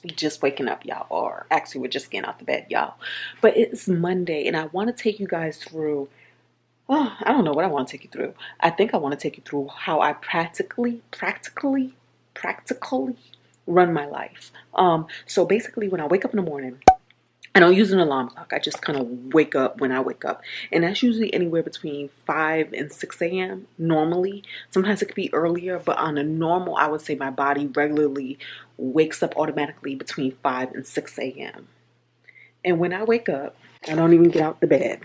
We just waking up, y'all, or actually we're just getting out the bed, y'all. But it's Monday and I want to take you guys through, I don't know what I want to take you through. I think I want to take you through how I practically run my life. So basically when I wake up in the morning, I don't use an alarm clock. I just kind of wake up when I wake up. And that's usually anywhere between 5 and 6 a.m. normally. Sometimes it could be earlier, but on a normal, I would say my body regularly wakes up automatically between 5 and 6 a.m. And when I wake up, I don't even get out the bed.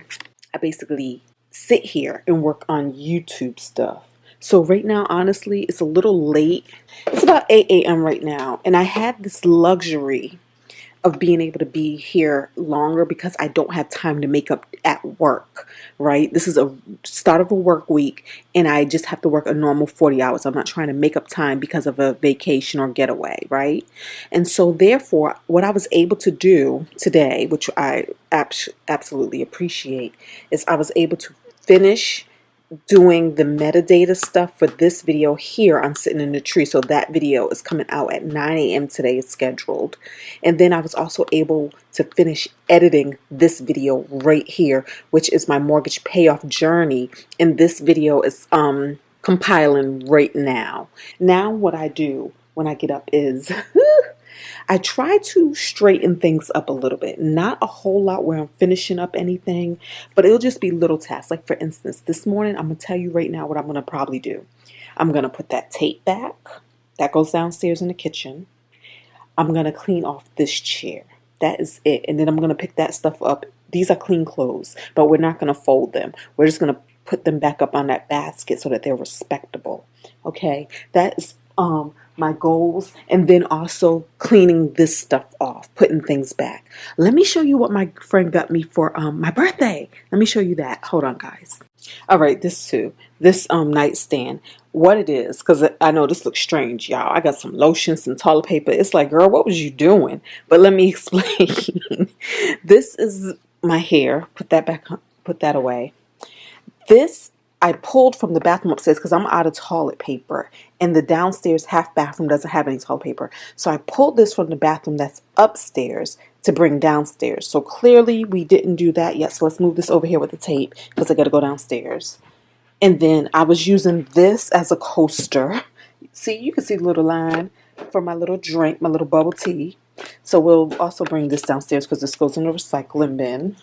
I basically sit here and work on YouTube stuff. So right now, honestly, it's a little late. It's about 8 a.m. right now. And I had this luxury of being able to be here longer because I don't have time to make up at work, right? This is a start of a work week and I just have to work a normal 40 hours. I'm not trying to make up time because of a vacation or getaway, right? And so therefore, what I was able to do today, which I absolutely appreciate, is I was able to finish doing the metadata stuff for this video here on Sitting in the Tree. So that video is coming out at 9 a.m. today, is scheduled. And then I was also able to finish editing this video right here, which is my mortgage payoff journey. And this video is compiling right now. Now what I do when I get up is I try to straighten things up a little bit. Not a whole lot where I'm finishing up anything, but it'll just be little tasks. Like for instance, this morning, I'm going to tell you right now what I'm going to probably do. I'm going to put that tape back. That goes downstairs in the kitchen. I'm going to clean off this chair. That is it. And then I'm going to pick that stuff up. These are clean clothes, but we're not going to fold them. We're just going to put them back up on that basket so that they're respectable. Okay, that is my goals. And then also cleaning this stuff off, putting things back. Let me show you what my friend got me for my birthday. Let me show you that. Hold on, guys. All right, this too. This nightstand. What it is, because I know this looks strange, y'all. I got some lotion, some toilet paper. It's like, girl, what was you doing? But let me explain. This is my hair. Put that back. Put that away. This I pulled from the bathroom upstairs because I'm out of toilet paper. And the downstairs half bathroom doesn't have any toilet paper. So I pulled this from the bathroom that's upstairs to bring downstairs. So clearly we didn't do that yet. So let's move this over here with the tape because I got to go downstairs. And then I was using this as a coaster. See, you can see the little line for my little drink, my little bubble tea. So we'll also bring this downstairs because this goes in the recycling bin.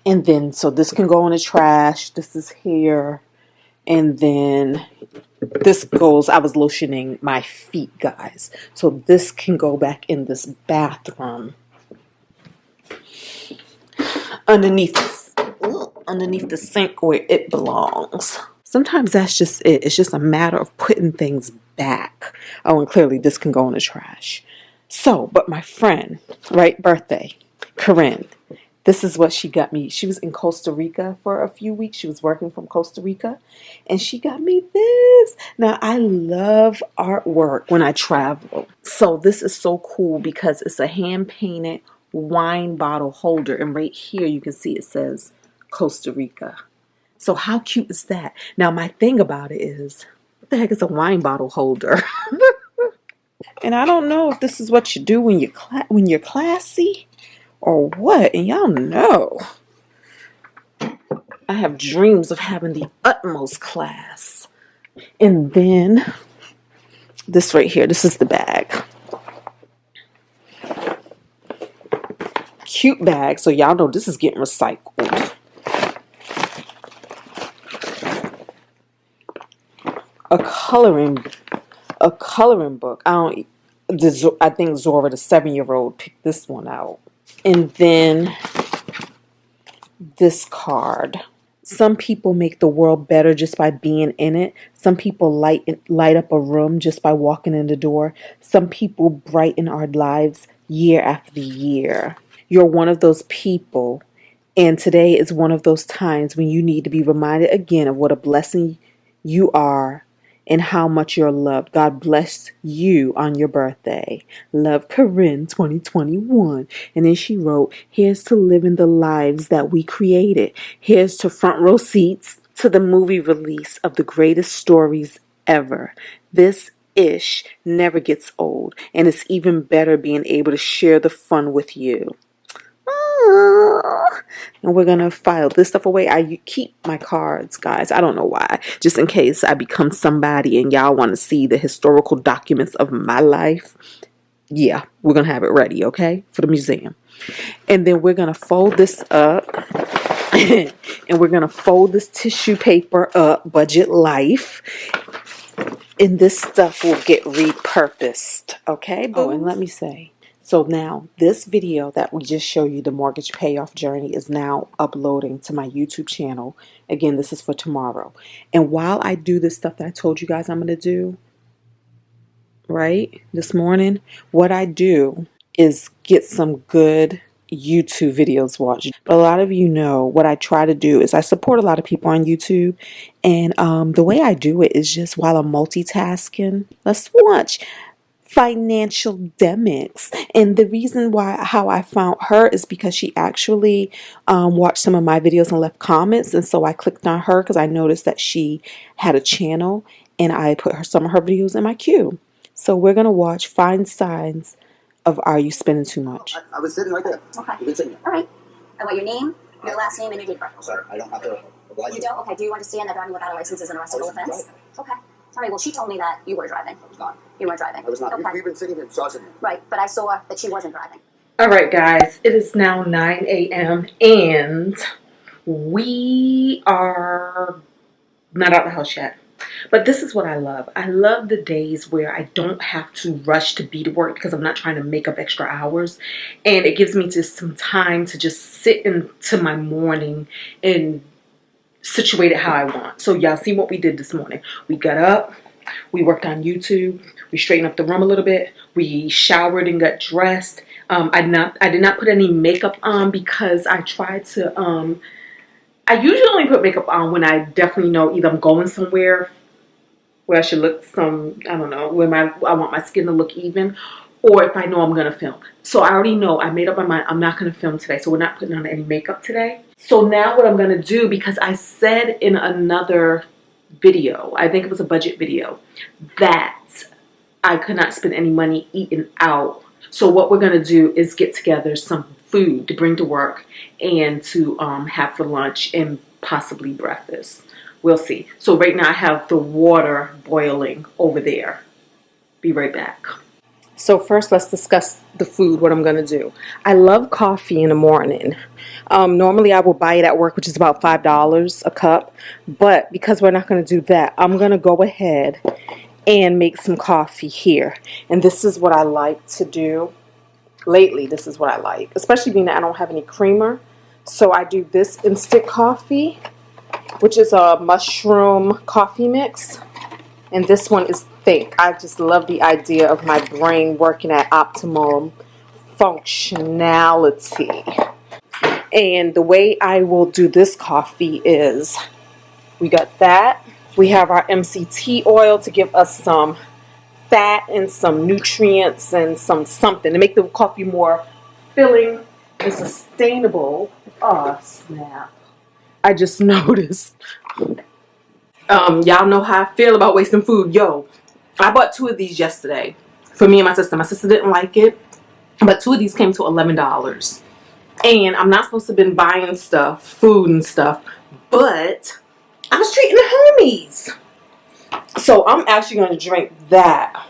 And then, so this can go in the trash. This is here. And then this goes, I was lotioning my feet, guys. So this can go back in this bathroom. Underneath the sink where it belongs. Sometimes that's just it. It's just a matter of putting things back. Oh, and clearly this can go in the trash. So, but my friend, right, birthday, Corinne. This is what she got me. She was in Costa Rica for a few weeks. She was working from Costa Rica. And she got me this. Now, I love artwork when I travel. So this is so cool because it's a hand-painted wine bottle holder. And right here you can see it says Costa Rica. So how cute is that? Now, my thing about it is, what the heck is a wine bottle holder? And I don't know if this is what you do when you're classy. Or what? And y'all know I have dreams of having the utmost class. And then this right here, this is the bag. Cute bag. So y'all know this is getting recycled. A coloring book. I think Zora, the 7-year-old, picked this one out. And then this card. Some people make the world better just by being in it. Some people light up a room just by walking in the door. Some people brighten our lives year after year. You're one of those people. And today is one of those times when you need to be reminded again of what a blessing you are and how much you're loved. God bless you on your birthday. Love, Corinne, 2021. And then she wrote, here's to living the lives that we created. Here's to front row seats to the movie release of the greatest stories ever. This ish never gets old, and it's even better being able to share the fun with you. And we're gonna file this stuff away. I keep my cards, guys. I don't know why, just in case I become somebody and y'all want to see the historical documents of my life. Yeah, we're gonna have it ready, okay, for the museum. And then we're gonna fold this up and we're gonna fold this tissue paper up, budget life, and this stuff will get repurposed, okay? Oh, and let me say, so now this video that we just showed you, the mortgage payoff journey, is now uploading to my YouTube channel. Again, this is for tomorrow. And while I do this stuff that I told you guys I'm going to do, right, this morning, what I do is get some good YouTube videos watched. But a lot of you know what I try to do is I support a lot of people on YouTube. And the way I do it is just while I'm multitasking, let's watch financial demics. And the reason why how I found her is because she actually watched some of my videos and left comments, and so I clicked on her because I noticed that she had a channel, and I put some of her videos in my queue. So we're gonna watch Find Signs of Are You Spending Too Much. I was sitting right there. Okay. You've been sitting there. All right. I want your name, your last name, and your date of birth. Oh, sorry, I don't have to oblige You don't? Okay. Do you understand that driving without a license is an arrestable offense? Okay. All right. Well, she told me that you were driving. I was not. You weren't driving. I was not. Okay. We've been sitting here, saw sitting here. Right. But I saw that she wasn't driving. All right, guys, it is now 9 a.m. and we are not out of the house yet. But this is what I love. I love the days where I don't have to rush to be to work because I'm not trying to make up extra hours. And it gives me just some time to just sit into my morning and situate it how I want. So y'all see what we did this morning. We got up, we worked on YouTube, we straightened up the room a little bit, we showered and got dressed. I did not put any makeup on because I tried to I usually only put makeup on when I definitely know either I'm going somewhere where I should look some, I don't know, where I want my skin to look even, or if I know I'm going to film. So I already know, I made up my mind, I'm not going to film today, so we're not putting on any makeup today. So now what I'm going to do, because I said in another video, I think it was a budget video, that I could not spend any money eating out. So what we're going to do is get together some food to bring to work and to have for lunch and possibly breakfast. We'll see. So right now I have the water boiling over there. Be right back. So first let's discuss the food, what I'm going to do. I love coffee in the morning. Normally I will buy it at work, which is about $5 a cup. But because we're not going to do that, I'm going to go ahead and make some coffee here. And this is what I like to do. Lately, this is what I like, especially being that I don't have any creamer. So I do this instant coffee, which is a mushroom coffee mix. And this one is thick. I just love the idea of my brain working at optimum functionality. And the way I will do this coffee is, we got that. We have our MCT oil to give us some fat and some nutrients and something to make the coffee more filling and sustainable. Oh, snap. I just noticed. Y'all know how I feel about wasting food. Yo, I bought 2 of these yesterday for me and my sister. My sister didn't like it, but 2 of these came to $11. And I'm not supposed to have been buying stuff, food and stuff, but I was treating the homies. So I'm actually going to drink that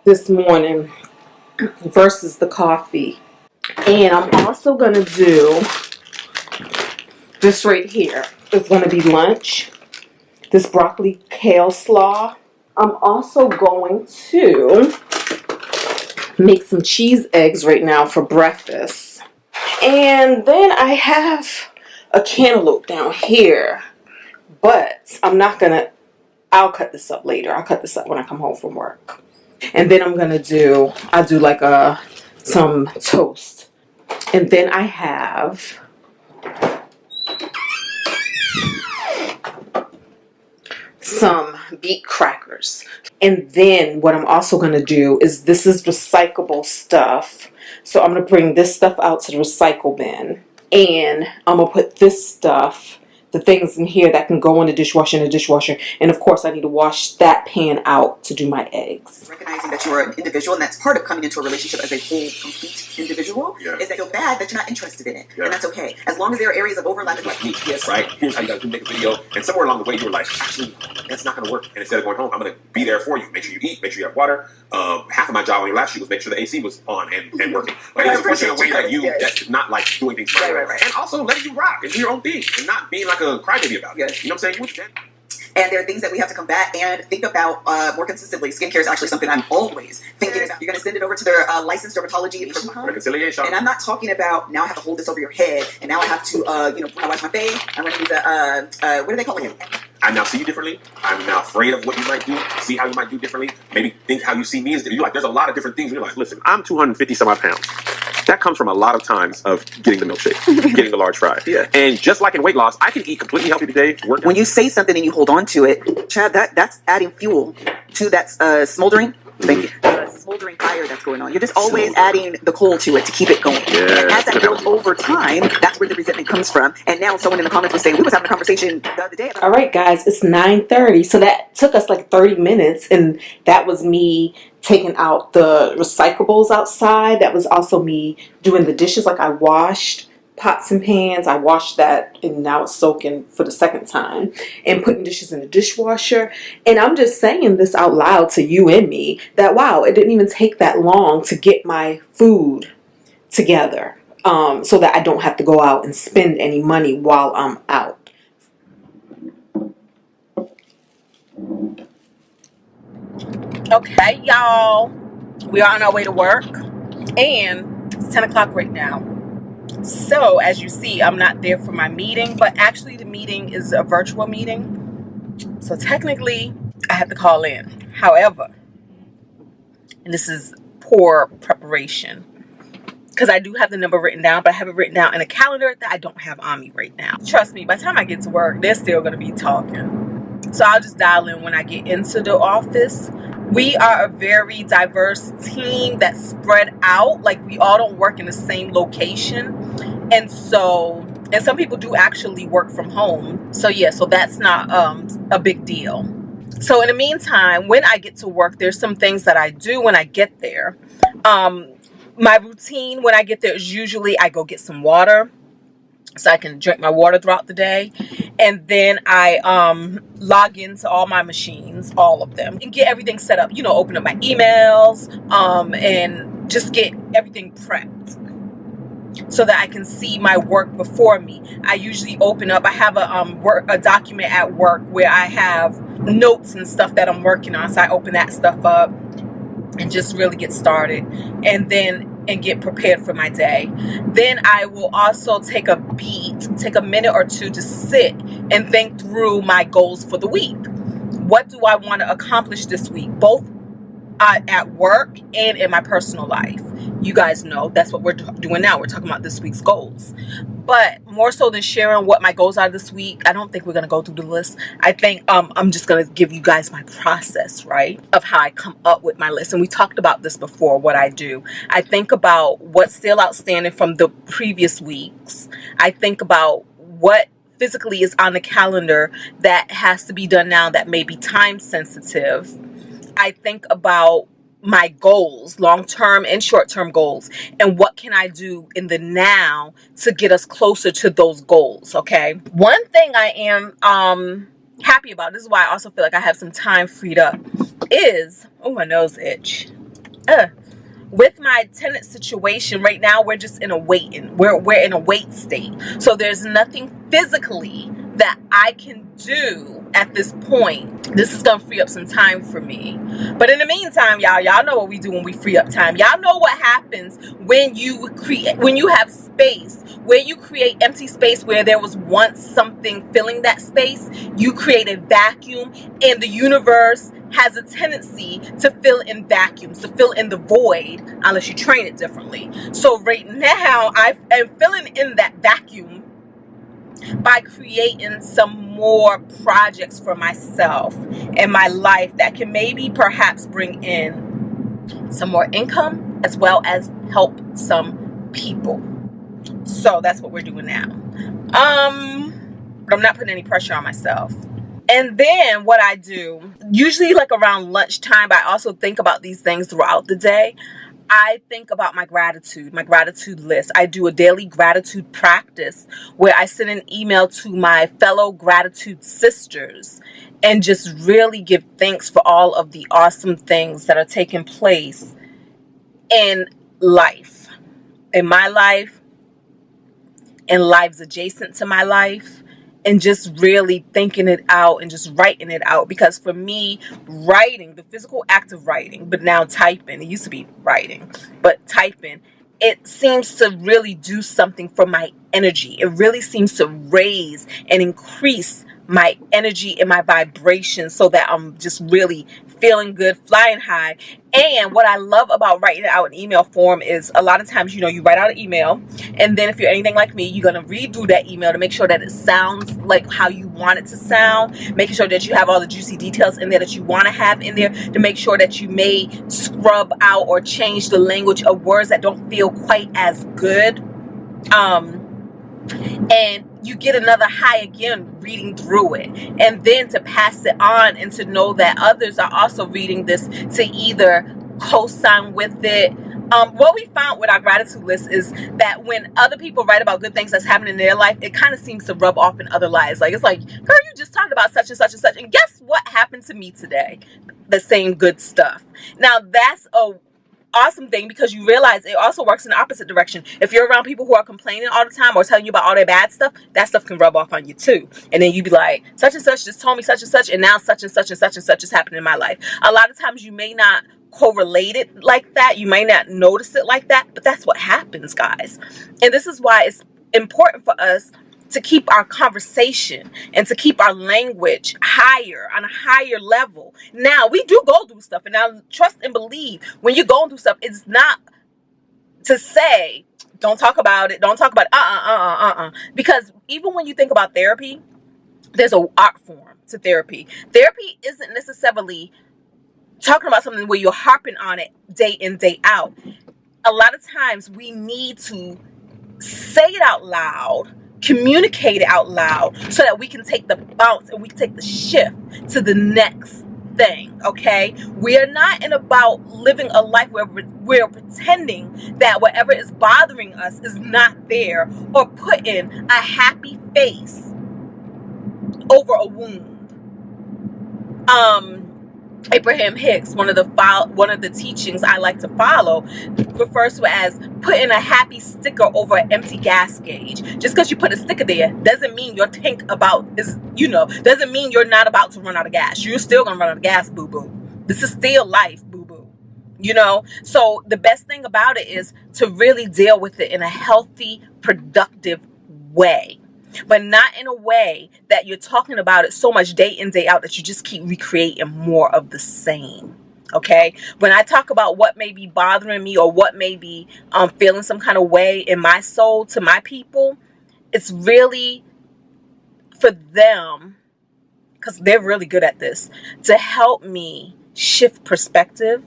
this morning versus the coffee. And I'm also going to do this right here. It's going to be lunch. This broccoli kale slaw. I'm also going to make some cheese eggs right now for breakfast. And then I have a cantaloupe down here. But I'm not going to, I'll cut this up later. I'll cut this up when I come home from work. And then I'm going to do, I'll do like some toast. And then I have some beet crackers. And then what I'm also going to do is, this is recyclable stuff. So I'm going to bring this stuff out to the recycle bin. And I'm going to put this stuff the things in here that can go in the dishwasher and of course I need to wash that pan out to do my eggs. Recognizing that you're an individual, and that's part of coming into a relationship as a whole, complete individual, is that feel bad that you're not interested in it, and that's okay. As long as there are areas of overlap, like me, right? Here's how you gotta make a video, and somewhere along the way you were like, actually, that's not gonna work. And instead of going home, I'm gonna be there for you. Make sure you eat, make sure you have water. Half of my job on your last shoot was make sure the AC was on and working. Like it's pushing a way that you that's not like doing things right. And also letting you rock and do your own thing and not being like a crybaby about it. You know what I'm saying? And there are things that we have to combat and think about more consistently. Skincare is actually something I'm always thinking about. You're going to send it over to their licensed dermatology reconciliation. And I'm not talking about now I have to hold this over your head and now I have to, when I wash my face, I'm going to use what do they call it? I now see you differently. I'm now afraid of what you might do, see how you might do differently, maybe think how you see me as different. You're like, there's a lot of different things. You're like, listen, I'm 250 some odd pounds. That comes from a lot of times of getting the milkshake, getting the large fry. And just like in weight loss, I can eat completely healthy today. When you say something and you hold on to it, Chad, that's adding fuel to that smoldering. Thank you. Smoldering fire that's going on. You're just always adding the coal to it to keep it going. And as that builds over time, that's where the resentment comes from. And now someone in the comments was saying, we was having a conversation the other day about... All right, guys, it's 9:30. So that took us like 30 minutes. And that was me taking out the recyclables outside. That was also me doing the dishes. Like I washed pots and pans. I washed that and now it's soaking for the second time and putting dishes in the dishwasher. And I'm just saying this out loud to you and me that, wow, it didn't even take that long to get my food together so that I don't have to go out and spend any money while I'm out. Okay, y'all, we are on our way to work and it's 10 o'clock right now. So as you see, I'm not there for my meeting, but actually the meeting is a virtual meeting. So technically I have to call in. However, and this is poor preparation because I do have the number written down, but I have it written down in a calendar that I don't have on me right now. Trust me, by the time I get to work, they're still going to be talking. So I'll just dial in when I get into the office. We are a very diverse team that's spread out. Like we all don't work in the same location. And so, and some people do actually work from home. So yeah, so that's not a big deal. So in the meantime, when I get to work, there's some things that I do when I get there. My routine when I get there is usually I go get some water so I can drink my water throughout the day. And then I log into all my machines, all of them, and get everything set up. You know, open up my emails and just get everything prepped so that I can see my work before me. I usually open up, I have a document at work where I have notes and stuff that I'm working on. So I open that stuff up and just really get started and get prepared for my day. Then I will also take a minute or two to sit and think through my goals for the week. What do I want to accomplish this week, both at work and in my personal life? You guys know that's what we're doing now. We're talking about this week's goals. But more so than sharing what my goals are this week, I don't think we're going to go through the list. I think I'm just going to give you guys my process, right, of how I come up with my list. And we talked about this before, what I do. I think about what's still outstanding from the previous weeks. I think about what physically is on the calendar that has to be done now that may be time sensitive. I think about my goals, long-term and short-term goals, and what can I do in the now to get us closer to those goals. Okay, one thing I am happy about, this is why I also feel like I have some time freed up, is my nose itch. With my tenant situation right now, we're just in a waiting. We're in a wait state. So there's nothing physically that I can do at this point. This is gonna free up some time for me. But in the meantime, y'all know what we do when we free up time. Y'all know what happens when you have space, where you create empty space where there was once something filling that space. You create a vacuum, and the universe has a tendency to fill in vacuums, to fill in the void, unless you train it differently. So right now, I am filling in that vacuum by creating some more projects for myself and my life that can maybe perhaps bring in some more income as well as help some people. So that's what we're doing now. but I'm not putting any pressure on myself. And then what I do, usually like around lunchtime, but I also think about these things throughout the day. I think about my gratitude list. I do a daily gratitude practice where I send an email to my fellow gratitude sisters and just really give thanks for all of the awesome things that are taking place in life, in my life, in lives adjacent to my life, and just really thinking it out and just writing it out. Because for me, writing, the physical act of writing, but now typing, it used to be writing, but typing, it seems to really do something for my energy. It really seems to raise and increase my energy and my vibration so that I'm just really feeling good, flying high. And what I love about writing it out in email form is a lot of times, you write out an email, and then if you're anything like me, you're going to read through that email to make sure that it sounds like how you want it to sound, making sure that you have all the juicy details in there that you want to have in there, to make sure that you may scrub out or change the language of words that don't feel quite as good. And you get another high again reading through it, and then to pass it on and to know that others are also reading this to either co-sign with it. What we found with our gratitude list is that when other people write about good things that's happening in their life, it kind of seems to rub off in other lives. Like, it's like, girl, you just talked about such and such and such, and guess what happened to me today? The same good stuff. Now that's a awesome thing, because you realize it also works in the opposite direction. If you're around people who are complaining all the time or telling you about all their bad stuff, that stuff can rub off on you too. And then you be like, such and such just told me such and such, and now such and such and such and such is happening in my life. A lot of times you may not correlate it like that, you may not notice it like that, but that's what happens, guys. And this is why it's important for us to keep our conversation and to keep our language higher, on a higher level. Now, we do go through stuff, and now trust and believe, when you're going through stuff, it's not to say, don't talk about it, because even when you think about therapy, there's an art form to therapy. Therapy isn't necessarily talking about something where you're harping on it day in, day out. A lot of times we need to say it out loud, communicate it out loud, so that we can take the bounce and we can take the shift to the next thing. Okay, we are not about living a life where we're pretending that whatever is bothering us is not there, or putting a happy face over a wound. Abraham-Hicks, one of the teachings I like to follow, refers to it as putting a happy sticker over an empty gas gauge. Just because you put a sticker there doesn't mean your tank doesn't mean you're not about to run out of gas. You're still gonna run out of gas, boo-boo. This is still life, boo-boo. So the best thing about it is to really deal with it in a healthy, productive way. But not in a way that you're talking about it so much day in, day out that you just keep recreating more of the same. Okay? When I talk about what may be bothering me, or what may be feeling some kind of way in my soul to my people, it's really for them, because they're really good at this, to help me shift perspective,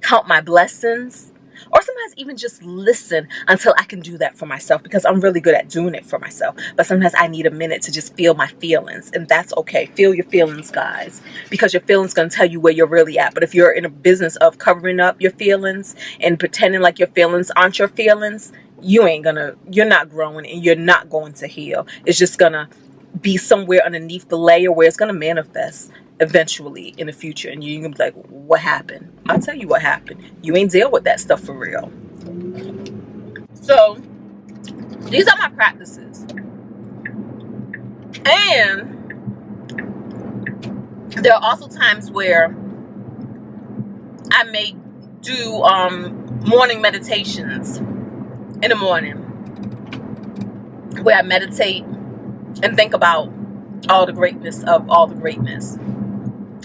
count my blessings, or sometimes even just listen until I can do that for myself, because I'm really good at doing it for myself. But sometimes I need a minute to just feel my feelings, and that's okay. Feel your feelings, guys, because your feelings going to tell you where you're really at. But if you're in a business of covering up your feelings and pretending like your feelings aren't your feelings, you're not growing, and you're not going to heal. It's just going to be somewhere underneath the layer where it's going to manifest eventually in the future, and you're gonna be like, what happened? I'll tell you what happened. You ain't deal with that stuff for real. So these are my practices, and there are also times where I may do morning meditations in the morning, where I meditate and think about all the greatness of all the greatness.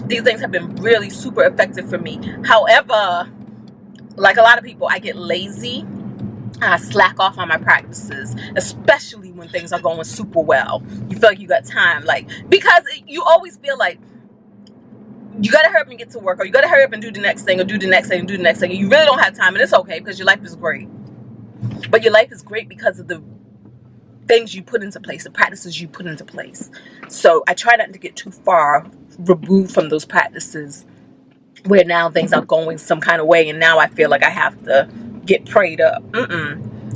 These things have been really super effective for me. However, like a lot of people, I get lazy. I slack off on my practices, especially when things are going super well. You feel like you got time, because you always feel like you got to hurry up and get to work, or you got to hurry up and do the next thing, or do the next thing, and do the next thing. And you really don't have time, and it's okay, because your life is great. But your life is great because of the things you put into place, the practices you put into place. So I try not to get too far removed from those practices where now things are going some kind of way and now I feel like I have to get prayed up.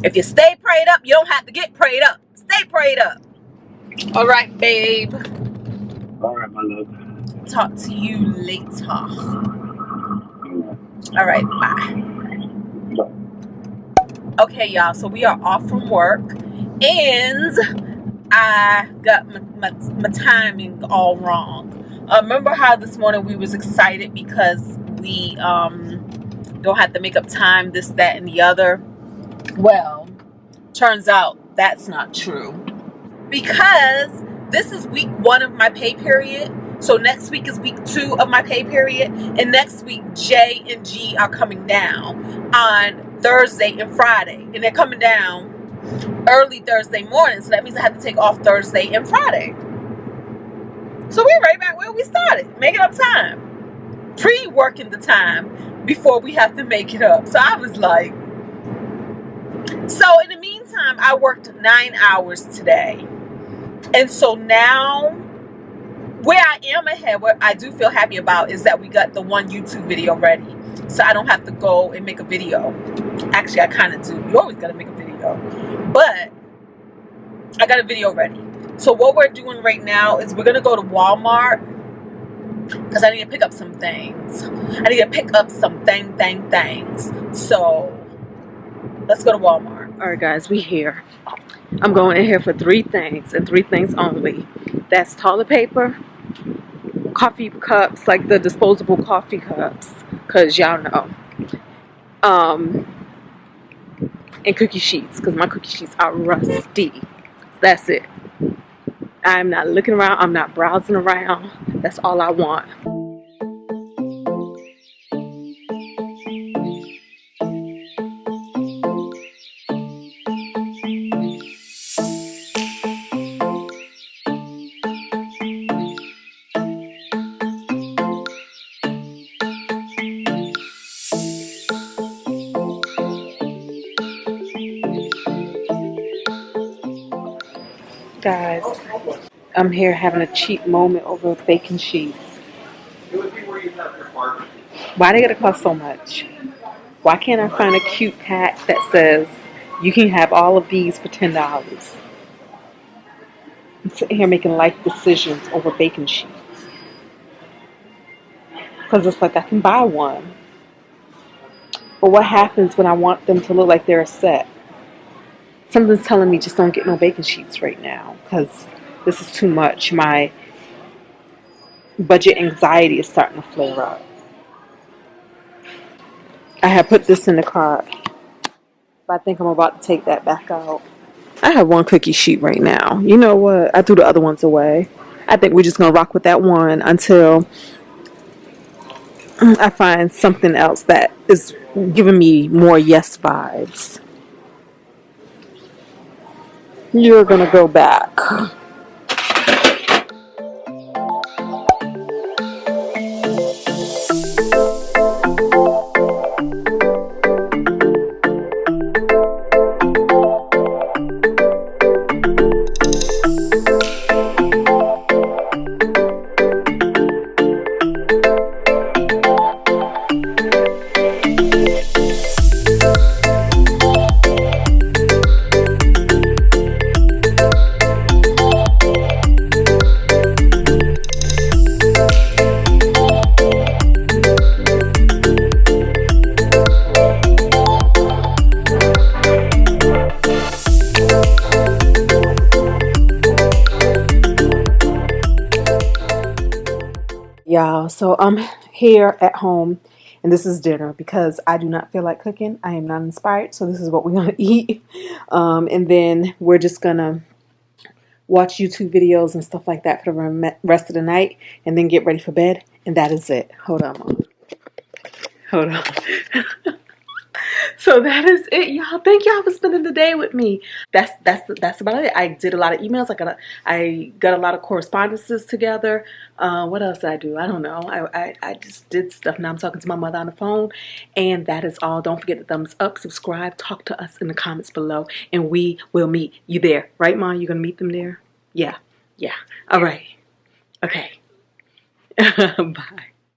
If you stay prayed up, you don't have to get prayed up. Stay prayed up. All right, babe. All right, my love. Talk to you later. All right, bye. Okay, y'all, so we are off from work and I got my timing all wrong. Remember how this morning we was excited because we don't have to make up time, this, that, and the other? Well, turns out that's not true, because this is week 1 of my pay period. So next week is week 2 of my pay period, and next week J and G are coming down on Thursday and Friday, and they're coming down early Thursday morning, so that means I have to take off Thursday and Friday. So we're right back where we started, making up time, pre-working the time before we have to make it up. So I was like, so in the meantime, I worked 9 hours today, and so now where I am ahead, what I do feel happy about is that we got the one YouTube video ready, so I don't have to go and make a video. Actually, I kind of do. You always got to make a video, but I got a video ready. So what we're doing right now is we're gonna go to Walmart because I need to pick up some things. I need to pick up some things. So let's go to Walmart. All right, guys, we here. I'm going in here for 3 things and 3 things only. That's toilet paper, coffee cups, like the disposable coffee cups, cause y'all know, and cookie sheets, cause my cookie sheets are rusty. That's it. I'm not looking around. I'm not browsing around. That's all I want. Guys, I'm here having a cheap moment over bacon sheets. Why they gotta cost so much? Why can't I find a cute pack that says you can have all of these for $10? I'm sitting here making life decisions over bacon sheets because it's like I can buy one, but what happens when I want them to look like they're a set? Something's telling me just don't get no bacon sheets right now because this is too much. My budget anxiety is starting to flare up. I have put this in the cart, but I think I'm about to take that back out. I have 1 cookie sheet right now. You know what? I threw the other ones away. I think we're just going to rock with that one until I find something else that is giving me more yes vibes. You're going to go back. Y'all, so I'm here at home and this is dinner because I do not feel like cooking. I am not inspired, so this is what we're gonna eat, and then we're just gonna watch YouTube videos and stuff like that for the rest of the night and then get ready for bed, and that is it. Hold on, Mom. Hold on. So that is it, y'all. Thank y'all for spending the day with me. That's about it. I did a lot of emails. I got a lot of correspondences together. What else did I do? I don't know. I just did stuff. Now I'm talking to my mother on the phone. And that is all. Don't forget to thumbs up, subscribe, talk to us in the comments below, and we will meet you there. Right, Mom? You're gonna meet them there? Yeah. All right. Okay. Bye.